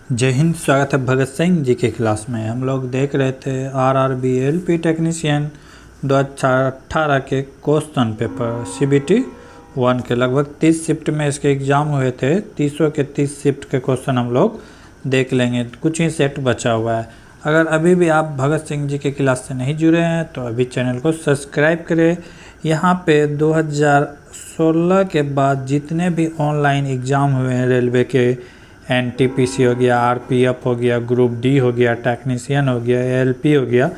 जय हिंद। स्वागत है भगत सिंह जी के क्लास में। हम लोग देख रहे थे आरआरबी एलपी टेक्नीशियन 2018 के क्वेश्चन पेपर CBT 1 के लगभग 30 शिफ्ट में इसके एग्ज़ाम हुए थे। 30 के 30 शिफ्ट के क्वेश्चन हम लोग देख लेंगे, कुछ ही सेट बचा हुआ है। अगर अभी भी आप भगत सिंह जी के क्लास से नहीं जुड़े हैं तो अभी चैनल को सब्सक्राइब करें। यहाँ पे 2016 के बाद जितने भी ऑनलाइन एग्ज़ाम हुए हैं, रेलवे के NTPC हो गया, RPF हो गया, ग्रुप डी हो गया, टेक्नीशियन हो गया, LP हो गया,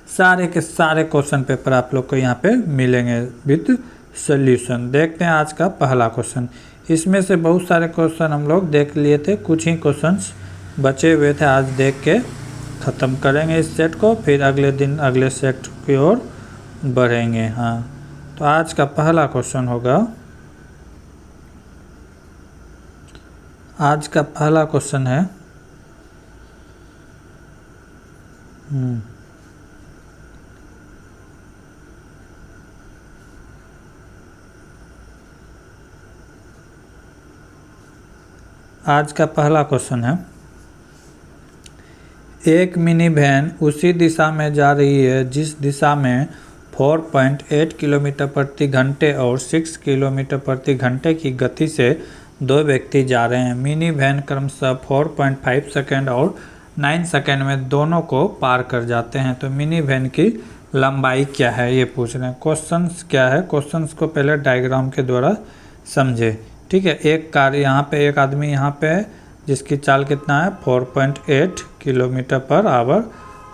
सारे के सारे क्वेश्चन पेपर आप लोग को यहाँ पे मिलेंगे विद सॉल्यूशन। देखते हैं आज का पहला क्वेश्चन। इसमें से बहुत सारे क्वेश्चन हम लोग देख लिए थे, कुछ ही क्वेश्चंस बचे हुए थे। आज देख के ख़त्म करेंगे इस सेट को, फिर अगले दिन अगले सेट की ओर बढ़ेंगे। हाँ, तो आज का पहला क्वेश्चन होगा, आज का पहला क्वेश्चन है आज का पहला क्वेश्चन है, एक मिनी वैन उसी दिशा में जा रही है जिस दिशा में 4.8 किलोमीटर प्रति घंटे और 6 किलोमीटर प्रति घंटे की गति से दो व्यक्ति जा रहे हैं। मिनी वैन क्रमशः 4.5 सेकेंड और 9 सेकेंड में दोनों को पार कर जाते हैं। तो मिनी वैन की लंबाई क्या है ये पूछ रहे हैं। क्वेश्चंस क्या है, क्वेश्चंस को पहले डायग्राम के द्वारा समझे। ठीक है, एक कार यहाँ पे, एक आदमी यहाँ पे है जिसकी चाल कितना है 4.8 किलोमीटर पर आवर,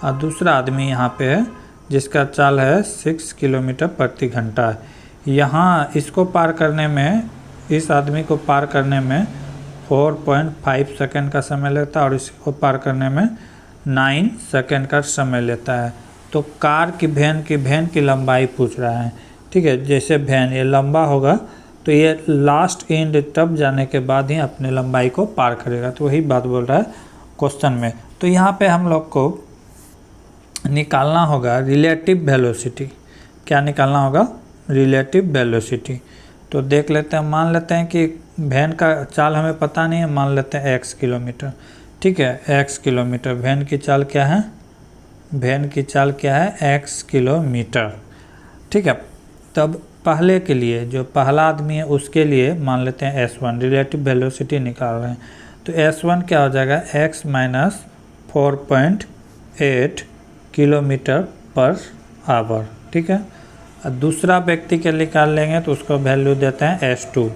और दूसरा आदमी यहाँ पे है जिसका चाल है 6 किलोमीटर प्रति घंटा। यहाँ इसको पार करने में, इस आदमी को पार करने में 4.5 सेकेंड का समय लेता है और इसको पार करने में 9 सेकेंड का समय लेता है। तो कार की वैन की लंबाई पूछ रहा है। ठीक है, जैसे वैन ये लंबा होगा तो ये लास्ट एंड तब जाने के बाद ही अपने लंबाई को पार करेगा। तो वही बात बोल रहा है क्वेश्चन में। तो यहाँ पे हम लोग को निकालना होगा रिलेटिव वेलोसिटी। क्या निकालना होगा? Relative velocity. तो देख लेते हैं, मान लेते हैं कि वैन का चाल हमें पता नहीं है, मान लेते हैं x किलोमीटर। ठीक है, x किलोमीटर। वैन की चाल क्या है? वैन की चाल क्या है? x kilometre. ठीक है, तब पहले के लिए जो पहला आदमी है उसके लिए मान लेते हैं S1, रिलेटिव वेलोसिटी निकाल रहे हैं। तो S1 क्या हो जाएगा? x minus 4.8 kilometre per hour. ठीक है, दूसरा व्यक्ति के निकाल लेंगे तो उसको वैल्यू देते हैं S2।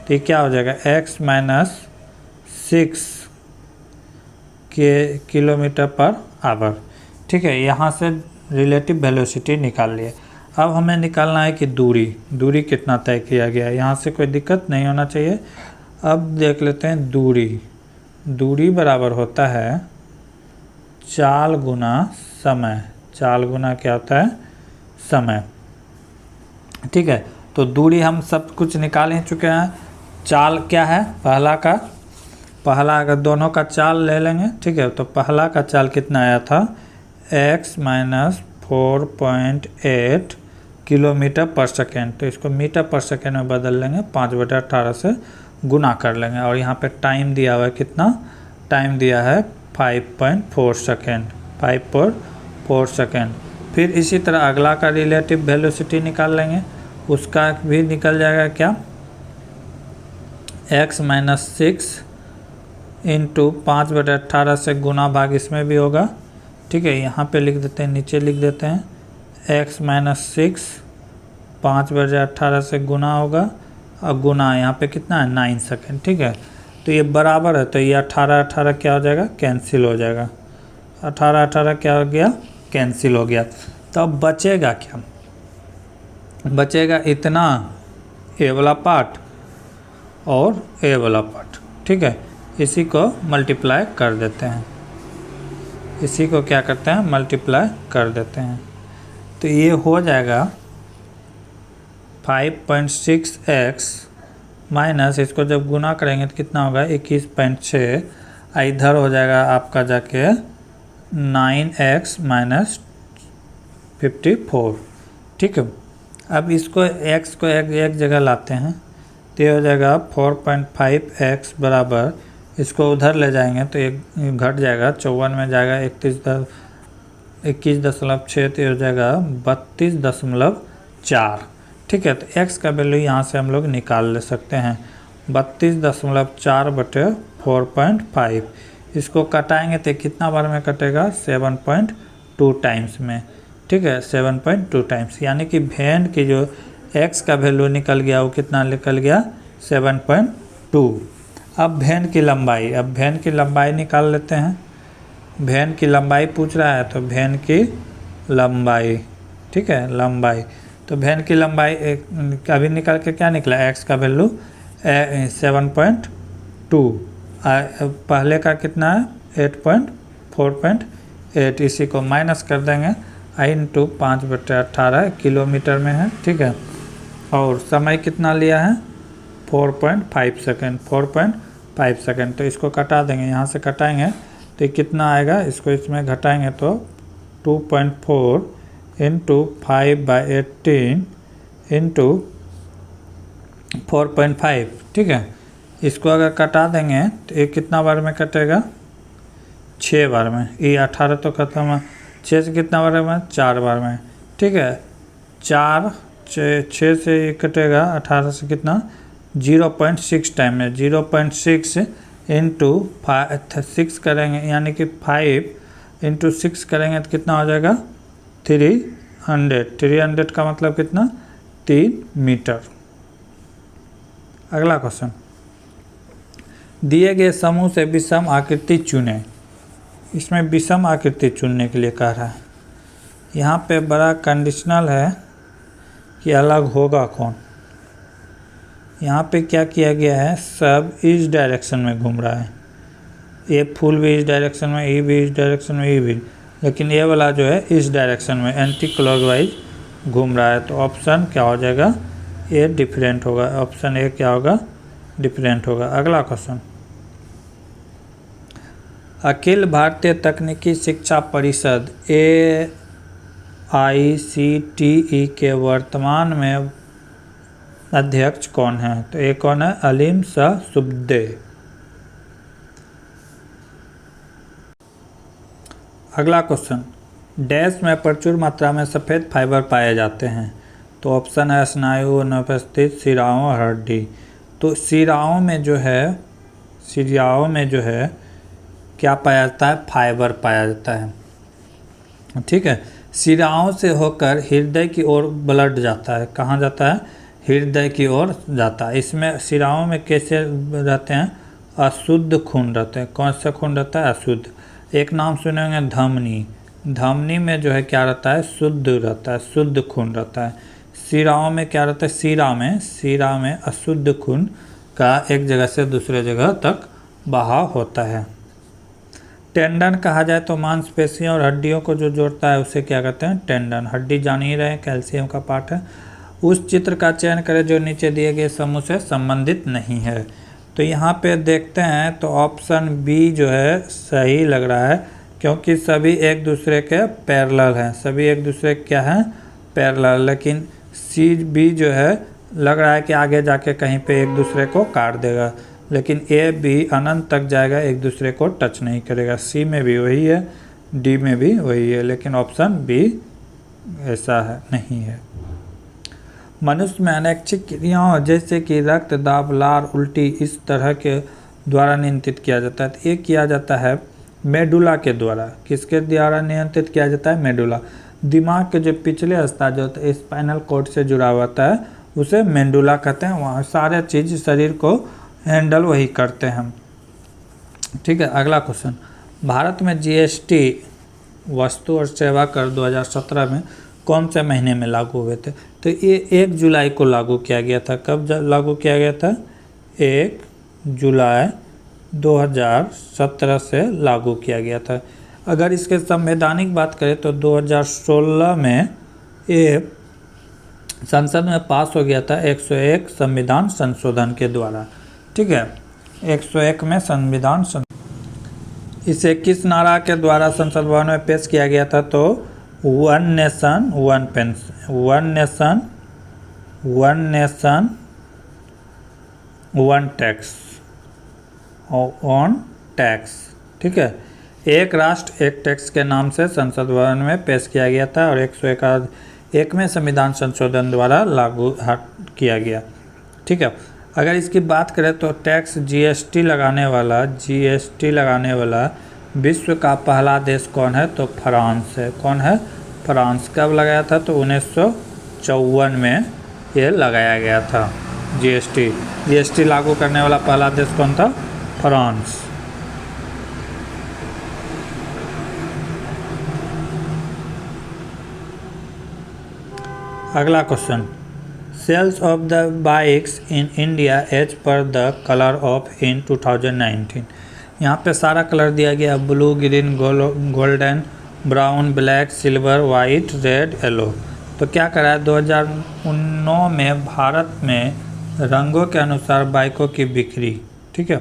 तो ये क्या हो जाएगा? x minus 6 kilometre per hour. ठीक है, यहाँ से रिलेटिव वेलोसिटी निकाल लिए। अब हमें निकालना है कि दूरी कितना तय किया गया है। यहाँ से कोई दिक्कत नहीं होना चाहिए। अब देख लेते हैं दूरी बराबर होता है चाल गुना समय। चाल गुना क्या होता है? समय। ठीक है, तो दूरी हम सब कुछ निकाल ही चुके हैं। चाल क्या है? पहला अगर दोनों का चाल ले लेंगे, ठीक है, तो पहला का चाल कितना आया था? x माइनस 4.8 किलोमीटर पर सेकेंड। तो इसको मीटर पर सेकेंड में बदल लेंगे, 5/18 से गुना कर लेंगे। और यहाँ पे टाइम दिया हुआ है, कितना टाइम दिया है? 5.4 सेकेंड। 5.4 सेकेंड। फिर इसी तरह अगला का रिलेटिव वेलोसिटी निकाल लेंगे, उसका भी निकल जाएगा क्या? x माइनस 6 इंटू 5/18 से गुना भाग इसमें भी होगा। ठीक है, यहाँ पे लिख देते हैं, नीचे लिख देते हैं x माइनस 6 5/18 से गुना होगा, और गुना यहाँ पे कितना है? 9 सेकेंड। ठीक है, तो ये बराबर है, तो ये 18 क्या हो जाएगा? कैंसिल हो जाएगा। 18 क्या हो गया? कैंसिल हो गया। तो अब बचेगा क्या? बचेगा इतना, ए वाला पार्ट और ए वाला पार्ट। ठीक है, इसी को मल्टीप्लाई कर देते हैं। इसी को क्या करते हैं? मल्टीप्लाई कर देते हैं। तो ये हो जाएगा 5.6x माइनस, इसको जब गुना करेंगे तो कितना होगा? 21.6। इधर हो जाएगा आपका जाके 9x माइनस 54। ठीक है, अब इसको x को एक जगह लाते हैं, तो ये हो जाएगा 4.5x बराबर इसको उधर ले जाएंगे तो एक घट जाएगा, 54 में जाएगा 21.6, तो हो जाएगा 32.4। ठीक है, तो x का वैल्यू यहाँ से हम लोग निकाल ले सकते हैं 32.4 बटे 4.5। इसको कटाएंगे तो कितना बार में कटेगा, 7.2 टाइम्स में। ठीक है, 7.2 टाइम्स, यानी कि भेन की जो x का वैल्यू निकल गया वो कितना निकल गया, 7.2। अब भेन की लंबाई निकाल लेते हैं। भेन की लंबाई पूछ रहा है, तो भेन की लंबाई, ठीक है, लंबाई, तो भेन की लंबाई अभी निकाल के क्या निकला, x का वैल्यू 7.2, पहले का कितना है 4.8, इसी को माइनस कर देंगे, I × 5/18 किलोमीटर में है। ठीक है, और समय कितना लिया है 4.5 सेकेंड, 4.5 सेकेंड। तो इसको कटा देंगे, यहाँ से कटाएंगे तो कितना आएगा, इसको इसमें घटाएंगे तो 2.4 × 5/18 × 4.5। ठीक है, इसको अगर कटा देंगे तो ये कितना बार में कटेगा, 6 बार में। ये 18 तो खत्म है, 6 से कितना बार में, 4 बार में। ठीक है, 6 से ये कटेगा, 18 से कितना, 0.6 टाइम में, 0.6 × 6 करेंगे, यानी कि 5 × 6 करेंगे तो कितना हो जाएगा, 300 का मतलब कितना, 3 मीटर। अगला क्वेश्चन, दिए गए समूह से विषम आकृति चुनें। इसमें विषम आकृति चुनने के लिए कह रहा है। यहाँ पे बड़ा कंडीशनल है कि अलग होगा कौन। यहाँ पे क्या किया गया है, सब इस डायरेक्शन में घूम रहा है, ये फूल भी इस डायरेक्शन में, ये भी इस डायरेक्शन में, ये भी, लेकिन ये वाला जो है इस डायरेक्शन में एंटी क्लॉकवाइज घूम रहा है। तो ऑप्शन क्या हो जाएगा, ये डिफरेंट होगा, ऑप्शन ए क्या होगा, डिफरेंट होगा। अगला क्वेश्चन, अखिल भारतीय तकनीकी शिक्षा परिषद AICTE के वर्तमान में अध्यक्ष कौन है, तो ये कौन है, अलीम शाह सुब्दे। अगला क्वेश्चन, डैश में प्रचुर मात्रा में सफ़ेद फाइबर पाए जाते हैं, तो ऑप्शन है स्नायु, अनुपस्थित, शिराओं और हड्डी। तो शिराओं में जो है क्या पाया जाता है, फाइबर पाया जाता है। ठीक है, शिराओं से होकर हृदय की ओर ब्लड जाता है, कहाँ जाता है, हृदय की ओर जाता है। इसमें शिराओं में कैसे रहते हैं, अशुद्ध खून रहते हैं। कौन सा खून रहता है, अशुद्ध। एक नाम सुने होंगे धमनी, धमनी में जो है क्या रहता है, शुद्ध रहता है, शुद्ध खून रहता है। शिराओं में क्या रहता है, शिरा में अशुद्ध खून का एक जगह से दूसरे जगह तक बहाव होता है। टेंडन कहा जाए तो मांसपेशियों और हड्डियों को जो जोड़ता है उसे क्या कहते हैं, टेंडन। हड्डी जान ही रहे, कैल्शियम का पार्ट है। उस चित्र का चयन करें जो नीचे दिए गए समूह से संबंधित नहीं है। तो यहाँ पे देखते हैं तो ऑप्शन बी जो है सही लग रहा है, क्योंकि सभी एक दूसरे के पैरेलल हैं, सभी एक दूसरे क्या हैं, पैरेलल। लेकिन सी बी जो है लग रहा है कि आगे जाके कहीं पे एक दूसरे को काट देगा, लेकिन ए बी अनंत तक जाएगा, एक दूसरे को टच नहीं करेगा। सी में भी वही है, डी में भी वही है, लेकिन ऑप्शन बी ऐसा है, नहीं है। मनुष्य में अनैच्छिक क्रियाओं जैसे कि रक्त दाब, लार, उल्टी इस तरह के द्वारा नियंत्रित किया जाता है। तो ये किया जाता है मेडुला के द्वारा। किसके द्वारा नियंत्रित किया जाता है, मेडुला। दिमाग के जो पिछले हिस्सा जो होता है स्पाइनल कॉर्ड से जुड़ा होता है उसे मेडुला कहते हैं। वहाँ सारे चीज़ शरीर को हैंडल वही करते हैं। ठीक है, अगला क्वेश्चन, भारत में GST वस्तु और सेवा कर 2017 में कौन से महीने में लागू हुए थे? तो ये 1 जुलाई को लागू किया गया था। कब लागू किया गया था? 1 जुलाई 2017 से लागू किया गया था। अगर इसके संवैधानिक बात करें तो 2016 में ये संसद में पास हो गया था 101 संविधान संशोधन के द्वारा। ठीक है, 101 में संविधान इसे किस नारा के द्वारा संसद भवन में पेश किया गया था? तो one nation one pension, one nation one tax, on tax. ठीक है, एक राष्ट्र एक टैक्स के नाम से संसद भवन में पेश किया गया था और 101वें संविधान संशोधन द्वारा लागू किया गया। ठीक है, अगर इसकी बात करें तो टैक्स जीएसटी लगाने वाला विश्व का पहला देश कौन है, तो फ्रांस है। कौन है, फ्रांस। कब लगाया था, तो 1954 में ये लगाया गया था। जीएसटी लागू करने वाला पहला देश कौन था, फ्रांस। अगला question, sales of the bikes in India as per the colour of in 2019। यहाँ पे सारा कलर दिया गया, blue, green, golden, brown, black, silver, white, red, yellow. तो क्या करा है, 2009 में भारत में रंगों के अनुसार बाइकों की बिक्री। ठीक है,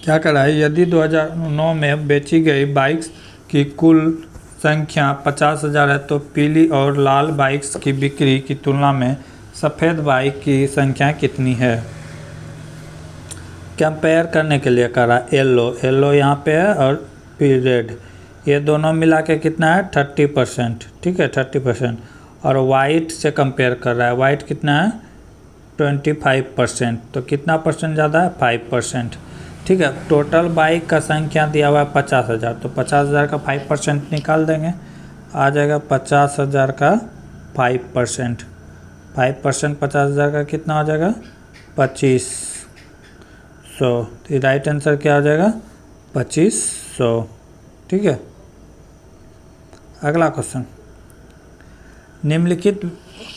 क्या करा है, यदि 2009 में बेची गई बाइक्स की कुल संख्या 50,000 है तो पीली और लाल बाइक्स की बिक्री की तुलना में सफ़ेद बाइक की संख्या कितनी है। कंपेयर करने के लिए करा, येलो यहाँ पे है और रेड, ये दोनों मिला के कितना है, 30%। ठीक है, 30%। और वाइट से कंपेयर कर रहा है, वाइट कितना है, 25%। तो कितना परसेंट ज़्यादा है, 5%। ठीक है, टोटल बाइक का संख्या दिया हुआ है 50,000, तो 50,000 का 5% निकाल देंगे, आ जाएगा 50,000 का 5%। 5% 50,000 का कितना हो जाएगा, 2500। तो राइट आंसर क्या हो जाएगा, 2500। ठीक है, अगला क्वेश्चन, निम्नलिखित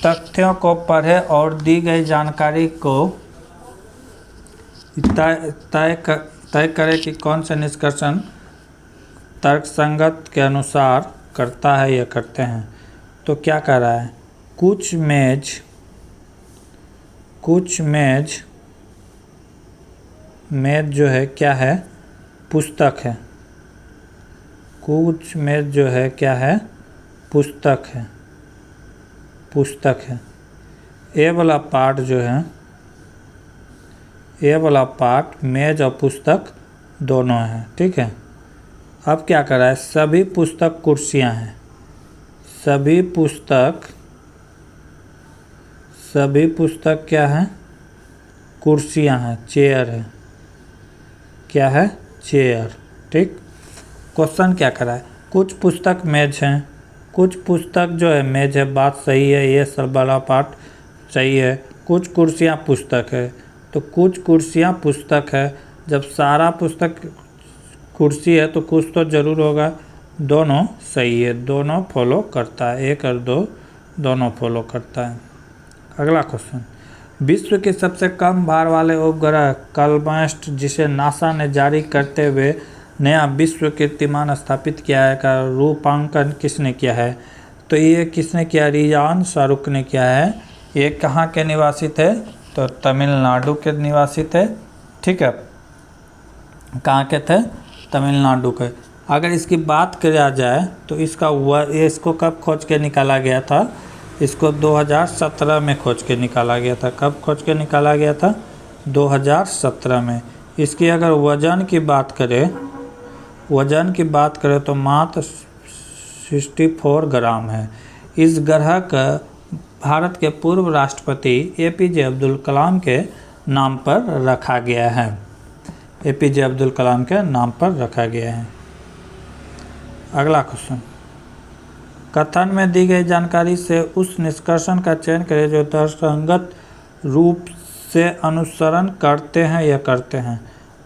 तथ्यों को पढ़े और दी गई जानकारी को तय करें कि कौन से निष्कर्षण तर्कसंगत के अनुसार करता है या करते हैं। तो क्या कह रहा है, कुछ मेज जो है क्या है, पुस्तक है। कुछ मेज जो है क्या है, पुस्तक है। ए वाला पार्ट जो है, ये वाला पार्ट मेज और पुस्तक दोनों है। ठीक है, अब क्या कर रहा है, सभी पुस्तक कुर्सियां हैं। सभी पुस्तक क्या है, कुर्सियां हैं, चेयर है। क्या है, चेयर। ठीक, क्वेश्चन क्या कर रहा है, कुछ पुस्तक मेज हैं, कुछ पुस्तक जो है मेज है, बात सही है, ये सब वाला पार्ट सही है। कुछ कुर्सियां पुस्तक है, तो कुछ कुर्सियां पुस्तक है। जब सारा पुस्तक कुर्सी है तो कुछ तो ज़रूर होगा, दोनों सही है, दोनों फॉलो करता है, 1 और 2 दोनों फॉलो करता है। अगला क्वेश्चन, विश्व के सबसे कम भार वाले उपग्रह कलमस्ट जिसे नासा ने जारी करते हुए नया विश्व कीर्तिमान स्थापित किया है का रूपांकन किसने किया है। तो ये किसने किया, रियान शाहरुख ने किया है। ये कहाँ के निवासी थे, तो तमिलनाडु के निवासी थे। ठीक है, कहाँ के थे, तमिलनाडु के। अगर इसकी बात किया जाए तो इसको कब खोज के निकाला गया था, इसको 2017 में खोज के निकाला गया था। कब खोज के निकाला गया था, 2017 में। इसकी अगर वज़न की बात करें तो मात्र 64 ग्राम है। इस ग्रह का भारत के पूर्व राष्ट्रपति एपीजे अब्दुल कलाम के नाम पर रखा गया है। एपीजे अब्दुल कलाम के नाम पर रखा गया है। अगला क्वेश्चन, कथन में दी गई जानकारी से उस निष्कर्षण का चयन करें जो तर्कसंगत रूप से अनुसरण करते हैं या करते हैं।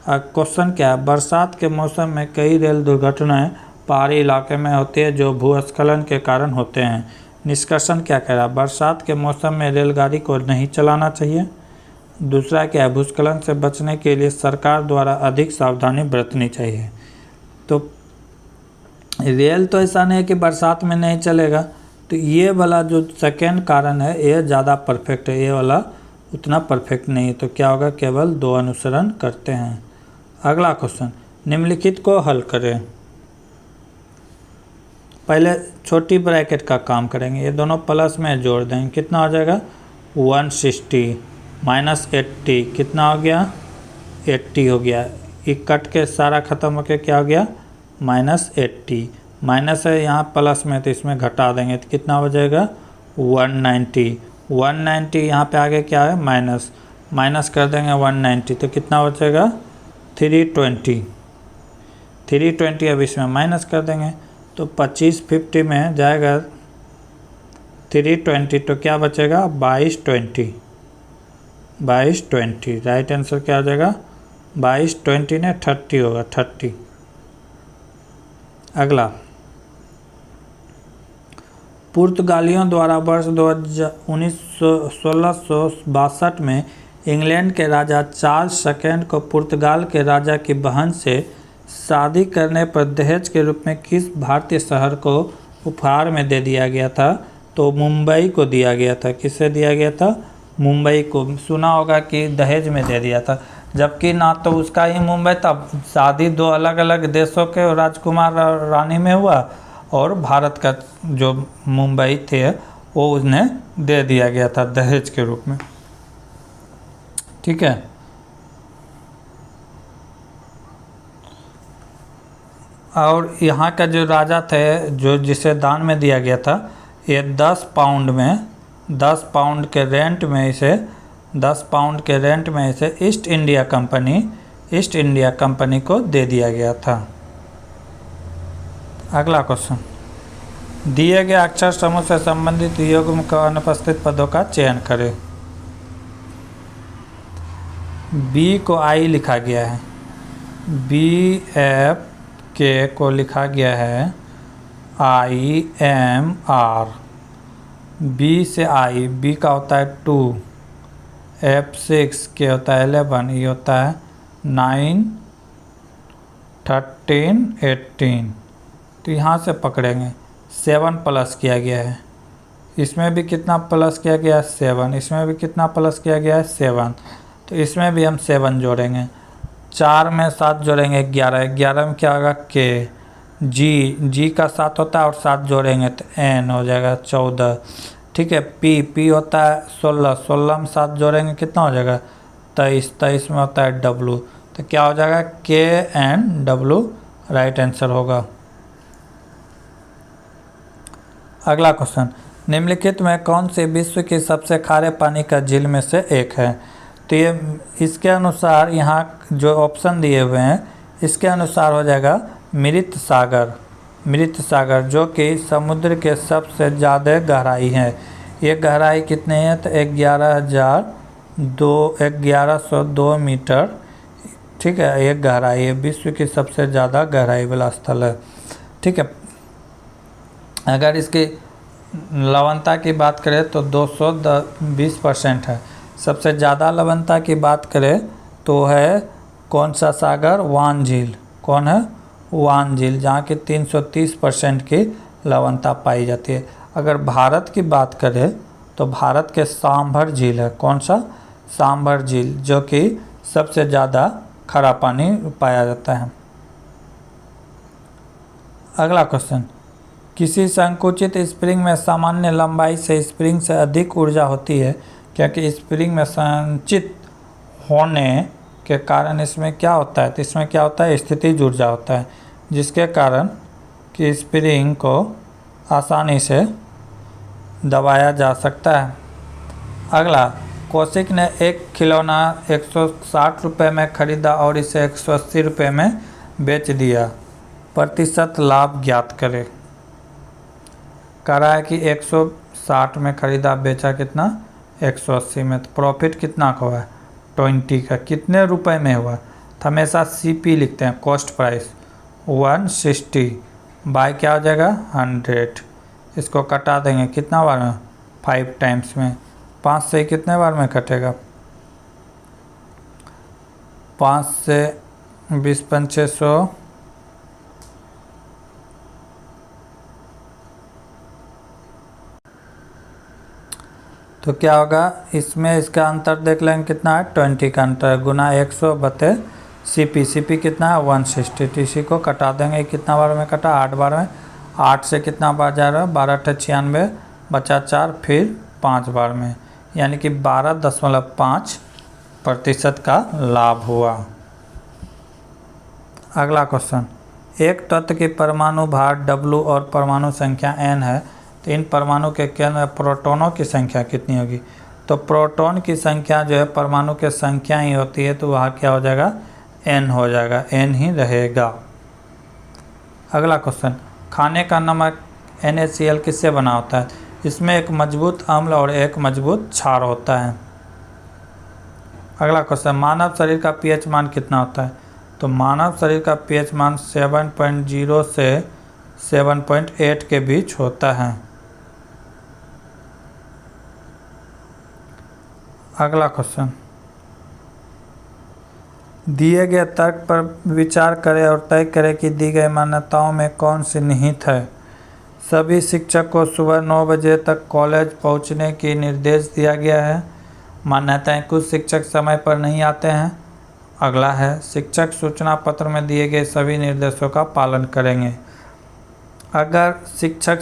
क्वेश्चन क्या है, बरसात के मौसम में कई रेल दुर्घटनाएं पहाड़ी इलाके में होती है जो भूस्खलन के कारण होते हैं। निष्कर्षण क्या कह रहा है, बरसात के मौसम में रेलगाड़ी को नहीं चलाना चाहिए। दूसरा क्या है, भूस्खलन से बचने के लिए सरकार द्वारा अधिक सावधानी बरतनी चाहिए। तो रेल तो ऐसा नहीं है कि बरसात में नहीं चलेगा, तो ये वाला जो सेकेंड कारण है ये ज़्यादा परफेक्ट है, ये वाला उतना परफेक्ट नहीं है। तो क्या होगा, केवल 2 अनुसरण करते हैं। अगला क्वेश्चन, निम्नलिखित को हल करें। पहले छोटी ब्रैकेट का काम करेंगे, ये दोनों प्लस में जोड़ देंगे, कितना हो जाएगा 160 -80 कितना हो गया 80 हो गया। ये कट के सारा ख़त्म होके क्या हो गया -80, माइनस है यहाँ प्लस में तो इसमें घटा देंगे तो कितना हो जाएगा 190, 190 यहाँ पे आगे क्या है माइनस, माइनस कर देंगे 190 तो कितना हो जाएगा 320, 320 अब इसमें माइनस कर देंगे तो 2550 में जाएगा 320 तो क्या बचेगा 2220, 2220 राइट आंसर क्या हो जाएगा 2220 ने 30 होगा 30। अगला, पुर्तगालियों द्वारा वर्ष 1662 में इंग्लैंड के राजा चार्ल्स सेकेंड को पुर्तगाल के राजा की बहन से शादी करने पर दहेज के रूप में किस भारतीय शहर को उपहार में दे दिया गया था? तो मुंबई को दिया गया था। किसे दिया गया था? मुंबई को। सुना होगा कि दहेज में दे दिया था, जबकि ना तो उसका ही मुंबई था, शादी दो अलग अलग देशों के राजकुमार रानी में हुआ और भारत का जो मुंबई थे वो उसने दे दिया गया था दहेज के रूप में। ठीक है, और यहाँ का जो राजा थे जो जिसे दान में दिया गया था, ये 10 पाउंड में 10 पाउंड के रेंट में इसे 10 पाउंड के रेंट में इसे ईस्ट इंडिया कंपनी को दे दिया गया था। अगला क्वेश्चन, दिए गए अक्षर समूह से संबंधित युग्म का अनुपस्थित पदों का चयन करें। बी को आई लिखा गया है, BF के को लिखा गया है IMR, बी से आई, बी का होता है 2, F6 के होता है 11, ये होता है 9, 13, 18। तो यहाँ से पकड़ेंगे 7 प्लस किया गया है, इसमें भी कितना प्लस किया गया है 7, इसमें भी कितना प्लस किया गया है 7, तो इसमें भी हम 7 जोड़ेंगे, 4 में 7 जोड़ेंगे 11, 11 में क्या होगा K, जी का 7 होता है और 7 जोड़ेंगे तो N हो जाएगा 14। ठीक है, पी होता है 16, 16 में 7 जोड़ेंगे कितना हो जाएगा 23, 23 में होता है W, तो क्या हो जाएगा KNW राइट आंसर होगा। अगला क्वेश्चन, निम्नलिखित में कौन सी विश्व की सबसे खारे पानी का झील में से एक है? तो ये इसके अनुसार यहाँ जो ऑप्शन दिए हुए हैं इसके अनुसार हो जाएगा मृत सागर, जो कि समुद्र के सबसे ज़्यादा गहराई है। ये गहराई कितनी है? तो 1102 मीटर। ठीक है, ये गहराई है, विश्व की सबसे ज़्यादा गहराई वाला स्थल है। ठीक है, अगर इसकी लवणता की बात करें तो 220% है। सबसे ज़्यादा लवणता की बात करें तो है कौन सा सागर? वान झील। कौन है? वान झील, जहाँ की 330% की लवणता पाई जाती है। अगर भारत की बात करें तो भारत के सांभर झील है। कौन सा? सांभर झील, जो कि सबसे ज़्यादा खारा पानी पाया जाता है। अगला क्वेश्चन, किसी संकुचित स्प्रिंग में सामान्य लंबाई से स्प्रिंग से अधिक ऊर्जा होती है, क्योंकि स्प्रिंग में संचित होने के कारण इसमें क्या होता है? तो इसमें क्या होता है? स्थितिज ऊर्जा होता है, जिसके कारण कि स्प्रिंग को आसानी से दबाया जा सकता है। अगला, कौशिक ने एक खिलौना 160 रुपये में खरीदा और इसे 180 रुपये में बेच दिया, प्रतिशत लाभ ज्ञात करें। कह रहा है कि 160 में खरीदा, बेचा कितना? 180 में, तो प्रॉफिट कितना का हुआ है? 20 का। कितने रुपए में हुआ? तो हमेशा CP लिखते हैं, कॉस्ट प्राइस 160 बाय क्या हो जाएगा 100। इसको कटा देंगे कितना बार में? 5 टाइम्स में। 5 से कितने बार में कटेगा? 5 से 20 पंचे 100, तो क्या होगा इसमें? इसका अंतर देख लेंगे कितना है? 20 का अंतर, गुना 100 बटे CP कितना है? 160। TC को कटा देंगे, कितना बार में कटा? 8 बार में। 8 से कितना बार जा रहा है? 12 × 96, बचा 4, फिर 5 बार में, यानी कि 12.5% का लाभ हुआ। अगला क्वेश्चन, एक तत्व की परमाणु भार W और परमाणु संख्या n है, तो इन परमाणु के केंद्र में प्रोटॉनों की संख्या कितनी होगी? तो प्रोटॉन की संख्या जो है परमाणु की संख्या ही होती है, तो वहाँ क्या हो जाएगा? n हो जाएगा, n ही रहेगा। अगला क्वेश्चन, खाने का नमक NaCl किससे बना होता है? इसमें एक मजबूत अम्ल और एक मजबूत क्षार होता है। अगला क्वेश्चन, मानव शरीर का pH मान कितना होता है? तो मानव शरीर का pH मान 7.0 से 7.8 के बीच होता है। अगला क्वेश्चन, दिए गए तर्क पर विचार करें और तय करें कि दी गई मान्यताओं में कौन सी निहित है। सभी शिक्षक को सुबह 9 बजे तक कॉलेज पहुंचने की निर्देश दिया गया है। मान्यताएं, कुछ शिक्षक समय पर नहीं आते हैं। अगला है, शिक्षक सूचना पत्र में दिए गए सभी निर्देशों का पालन करेंगे। अगर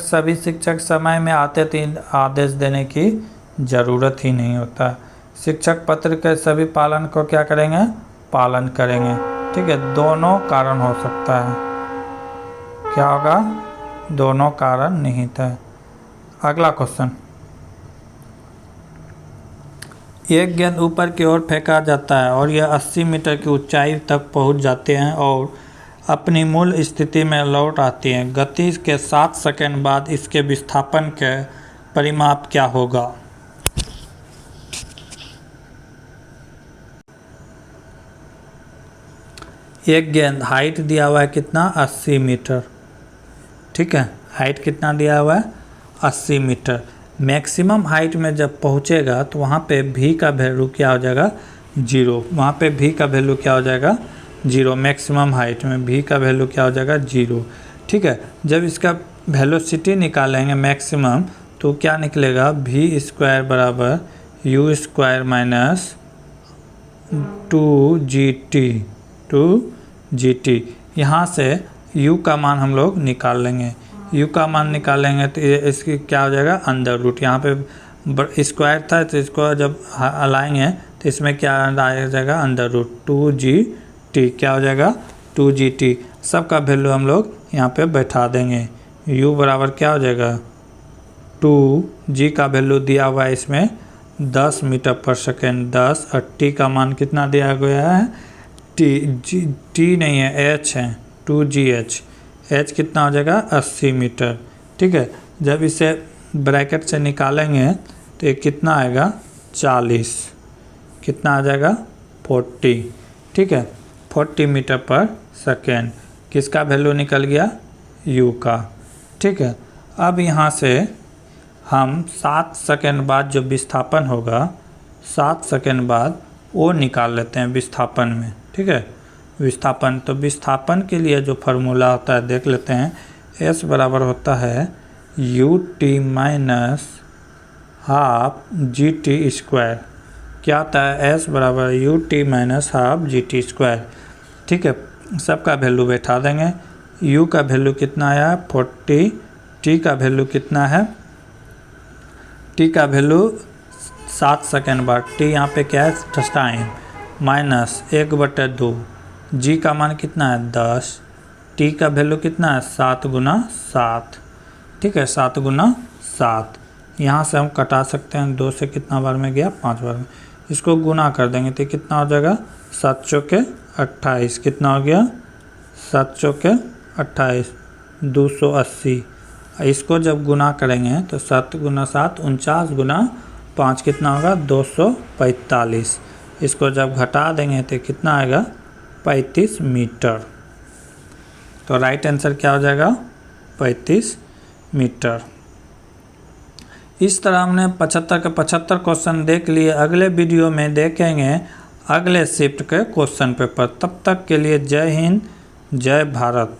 सभी शिक्षक समय में आते तो आदेश देने की ज़रूरत ही नहीं होता। शिक्षक पत्र के सभी पालन को क्या करेंगे? पालन करेंगे। ठीक है, दोनों कारण हो सकता है। क्या होगा? दोनों कारण निहित है। अगला क्वेश्चन, एक गेंद ऊपर की ओर फेंका जाता है और यह 80 मीटर की ऊंचाई तक पहुंच जाते हैं और अपनी मूल स्थिति में लौट आती है। गति के 7 सेकंड बाद इसके विस्थापन के परिमाप क्या होगा? एक गेंद, हाइट दिया हुआ है कितना? 80 मीटर। ठीक है, हाइट कितना दिया हुआ है? 80 मीटर। मैक्सिमम हाइट में जब पहुंचेगा तो वहाँ पे भी का वैल्यू क्या हो जाएगा? 0। वहाँ पे भी का वैल्यू क्या हो जाएगा? 0। मैक्सिमम हाइट में भी का वैल्यू क्या हो जाएगा? 0। ठीक है, जब इसका वेलोसिटी निकालेंगे मैक्सिमम, तो क्या निकलेगा? v² बराबर u² माइनस 2gt। यहाँ से u का मान हम लोग निकाल लेंगे। u का मान निकालेंगे तो इसकी क्या हो जाएगा? Under root. यहाँ पे स्क्वायर था तो इसको जब हलाएंगे तो इसमें क्या आ जाएगा? Under root 2gt। क्या हो जाएगा? 2gt। सबका वैल्यू हम लोग यहाँ पे बैठा देंगे। u बराबर क्या हो जाएगा? 2g का वैल्यू दिया हुआ है इसमें 10 मीटर पर सेकेंड 10, और t का मान कितना दिया गया है? t नहीं है, h है, 2gh। h कितना हो जाएगा? 80 मीटर। ठीक है, जब इसे ब्रैकेट से निकालेंगे तो ये कितना आएगा? 40। कितना आ जाएगा? 40। ठीक है, 40 मीटर पर सेकेंड। किसका वैल्यू निकल गया? u का। ठीक है, अब यहाँ से हम 7 सेकेंड बाद जो विस्थापन होगा, 7 सेकेंड बाद वो निकाल लेते हैं विस्थापन में। ठीक है, विस्थापन, तो विस्थापन के लिए जो फार्मूला होता है देख लेते हैं। s बराबर होता है ut माइनस हाफ gt²। क्या आता है? s बराबर ut माइनस हाफ gt²। ठीक है, सबका वैल्यू बैठा देंगे। u का वैल्यू कितना आया? 40। t का वैल्यू कितना है? t का वैल्यू 7 सेकेंड बाद, t यहाँ पे क्या है? Time, minus 1/2। g का मान कितना है? 10। t का वैल्यू कितना है? 7 गुना 7। ठीक है, 7 गुना 7। यहाँ से हम कटा सकते हैं, 2 से कितना बार में गया? 5 बार में। इसको गुना कर देंगे तो कितना हो जाएगा? 7 चौके 28। कितना हो गया? 7 चौके 28, 280। इसको जब गुना करेंगे तो 7 गुना 7 49 गुना 5 कितना होगा? 245। इसको जब घटा देंगे तो कितना आएगा? 35 मीटर। तो राइट आंसर क्या हो जाएगा? 35 मीटर। इस तरह हमने 75 के 75 क्वेश्चन देख लिए। अगले वीडियो में देखेंगे अगले शिफ्ट के क्वेश्चन पेपर। तब तक के लिए जय हिंद, जय भारत।